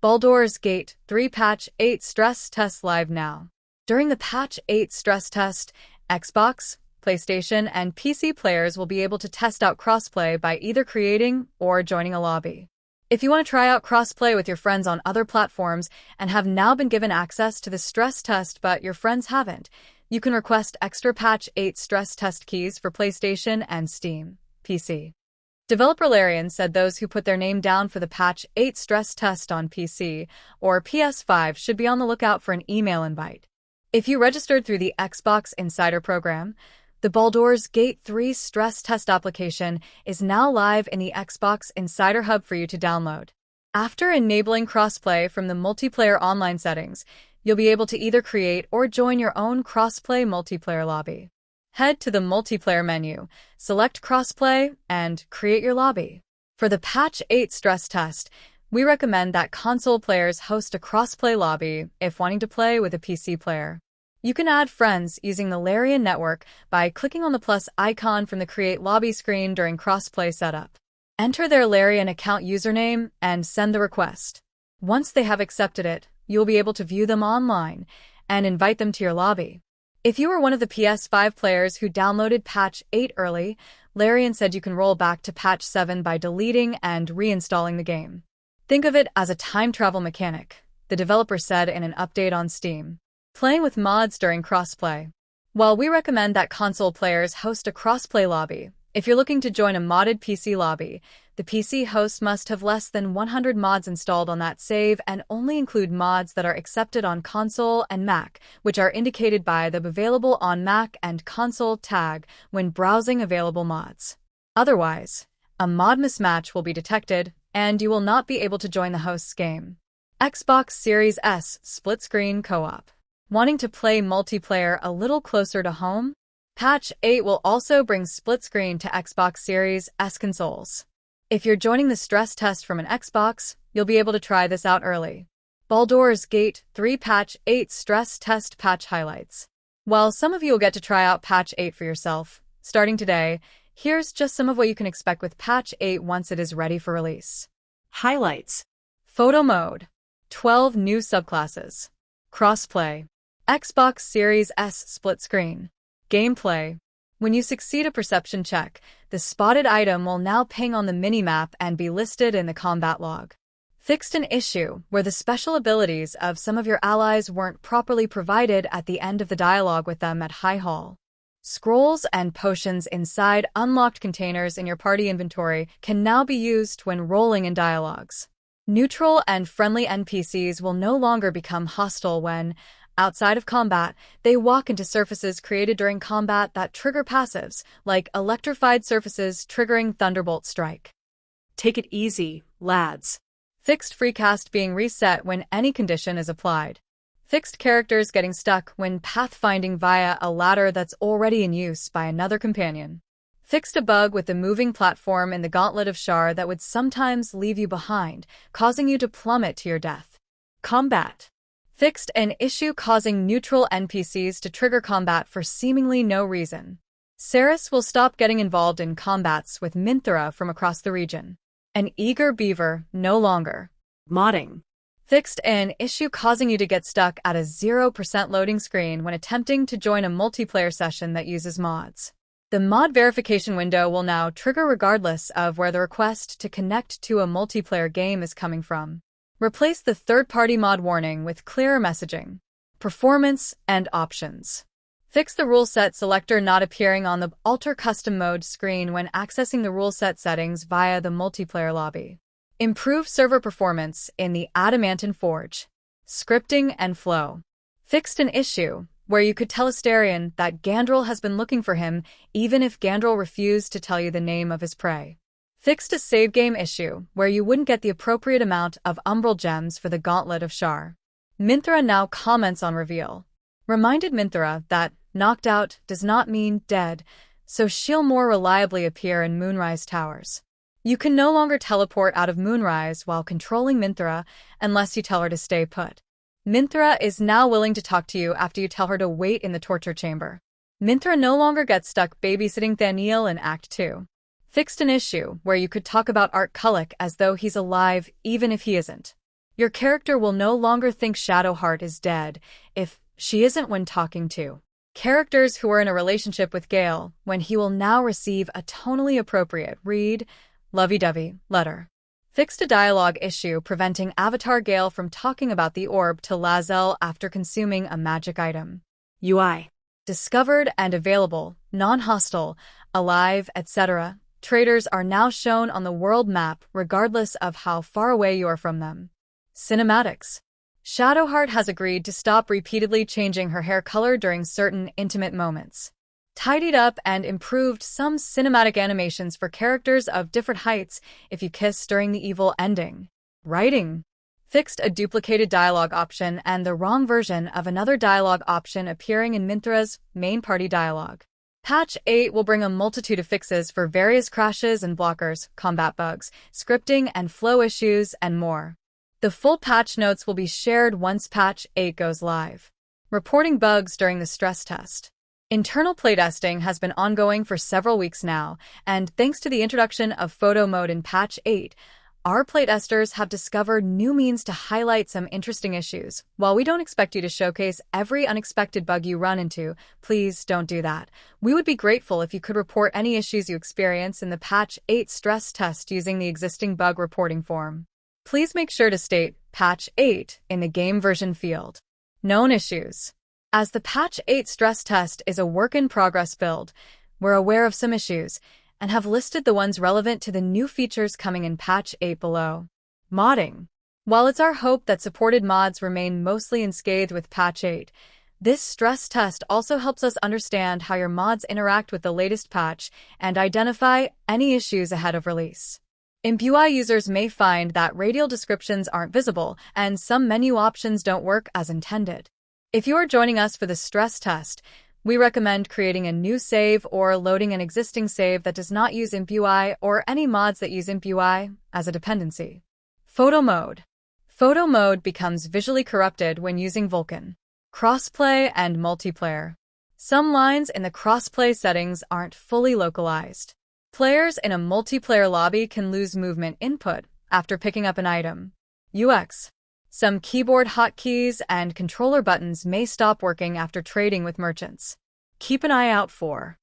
Baldur's Gate 3 Patch 8 Stress Test live now. During the Patch 8 stress test, Xbox, PlayStation, and PC players will be able to test out crossplay by either creating or joining a lobby. If you want to try out crossplay with your friends on other platforms and have now been given access to the stress test but your friends haven't, you can request extra Patch 8 stress test keys for PlayStation and Steam PC. Developer Larian said those who put their name down for the Patch 8 stress test on PC or PS5 should be on the lookout for an email invite. If you registered through the Xbox Insider program, the Baldur's Gate 3 stress test application is now live in the Xbox Insider Hub for you to download. After enabling crossplay from the multiplayer online settings, you'll be able to either create or join your own crossplay multiplayer lobby. Head to the multiplayer menu, select crossplay, and create your lobby. For the Patch 8 stress test, we recommend that console players host a crossplay lobby if wanting to play with a PC player. You can add friends using the Larian network by clicking on the plus icon from the Create Lobby screen during crossplay setup. Enter their Larian account username and send the request. Once they have accepted it, you'll be able to view them online and invite them to your lobby. If you were one of the PS5 players who downloaded Patch 8 early, Larian said you can roll back to Patch 7 by deleting and reinstalling the game. Think of it as a time travel mechanic, the developer said in an update on Steam. Playing with mods during crossplay. While we recommend that console players host a crossplay lobby, if you're looking to join a modded PC lobby, the PC host must have less than 100 mods installed on that save and only include mods that are accepted on console and Mac, which are indicated by the Available on Mac and Console tag when browsing available mods. Otherwise, a mod mismatch will be detected, and you will not be able to join the host's game. Xbox Series S split-screen co-op. Wanting to play multiplayer a little closer to home? Patch 8 will also bring split screen to Xbox Series S consoles. If you're joining the stress test from an Xbox, you'll be able to try this out early. Baldur's Gate 3 Patch 8 Stress Test Patch Highlights. While some of you will get to try out Patch 8 for yourself, starting today, here's just some of what you can expect with Patch 8 once it is ready for release. Highlights. Photo mode. 12 new subclasses. Crossplay. Xbox Series S split screen. Gameplay. When you succeed a perception check, the spotted item will now ping on the minimap and be listed in the combat log. Fixed an issue where the special abilities of some of your allies weren't properly provided at the end of the dialogue with them at High Hall. Scrolls and potions inside unlocked containers in your party inventory can now be used when rolling in dialogues. Neutral and friendly NPCs will no longer become hostile when, outside of combat, they walk into surfaces created during combat that trigger passives, like electrified surfaces triggering Thunderbolt Strike. Take it easy, lads. Fixed freecast being reset when any condition is applied. Fixed characters getting stuck when pathfinding via a ladder that's already in use by another companion. Fixed a bug with the moving platform in the Gauntlet of Shar that would sometimes leave you behind, causing you to plummet to your death. Combat. Fixed an issue causing neutral NPCs to trigger combat for seemingly no reason. Ceres will stop getting involved in combats with Minthara from across the region. An eager beaver, no longer. Modding. Fixed an issue causing you to get stuck at a 0% loading screen when attempting to join a multiplayer session that uses mods. The mod verification window will now trigger regardless of where the request to connect to a multiplayer game is coming from. Replace the third-party mod warning with clearer messaging. Performance and options. Fix the rule set selector not appearing on the Alter Custom Mode screen when accessing the rule set settings via the multiplayer lobby. Improve server performance in the Adamantine Forge. Scripting and flow. Fixed an issue where you could tell Astarion that Gandrel has been looking for him even if Gandrel refused to tell you the name of his prey. Fixed a save game issue where you wouldn't get the appropriate amount of Umbral Gems for the Gauntlet of Shar. Minthara now comments on reveal. Reminded Minthara that knocked out does not mean dead, so she'll more reliably appear in Moonrise Towers. You can no longer teleport out of Moonrise while controlling Minthara unless you tell her to stay put. Minthara is now willing to talk to you after you tell her to wait in the torture chamber. Minthara no longer gets stuck babysitting Thaniel in Act 2. Fixed an issue where you could talk about Art Kullik as though he's alive even if he isn't. Your character will no longer think Shadowheart is dead if she isn't when talking to characters who are in a relationship with Gale, when he will now receive a tonally appropriate read, lovey-dovey letter. Fixed a dialogue issue preventing Avatar Gale from talking about the orb to Lazel after consuming a magic item. UI. Discovered and available, non-hostile, alive, etc. Traders are now shown on the world map regardless of how far away you are from them. Cinematics. Shadowheart has agreed to stop repeatedly changing her hair color during certain intimate moments. Tidied up and improved some cinematic animations for characters of different heights if you kiss during the evil ending. Writing. Fixed a duplicated dialogue option and the wrong version of another dialogue option appearing in Minthra's main party dialogue. Patch 8 will bring a multitude of fixes for various crashes and blockers, combat bugs, scripting and flow issues, and more. The full patch notes will be shared once Patch 8 goes live. Reporting bugs during the stress test. Internal playtesting has been ongoing for several weeks now, and thanks to the introduction of photo mode in Patch 8, our playtesters have discovered new means to highlight some interesting issues. While we don't expect you to showcase every unexpected bug you run into, please don't do that. We would be grateful if you could report any issues you experience in the Patch 8 stress test using the existing bug reporting form. Please make sure to state Patch 8 in the game version field. Known issues. As the Patch 8 stress test is a work-in-progress build, we're aware of some issues and have listed the ones relevant to the new features coming in Patch 8 below. Modding. While it's our hope that supported mods remain mostly unscathed with Patch 8, this stress test also helps us understand how your mods interact with the latest patch and identify any issues ahead of release. ImpUI users may find that radial descriptions aren't visible and some menu options don't work as intended. If you are joining us for the stress test, we recommend creating a new save or loading an existing save that does not use ImpUI or any mods that use ImpUI as a dependency. Photo mode. Photo mode becomes visually corrupted when using Vulkan. Crossplay and multiplayer. Some lines in the crossplay settings aren't fully localized. Players in a multiplayer lobby can lose movement input after picking up an item. UX. Some keyboard hotkeys and controller buttons may stop working after trading with merchants. Keep an eye out for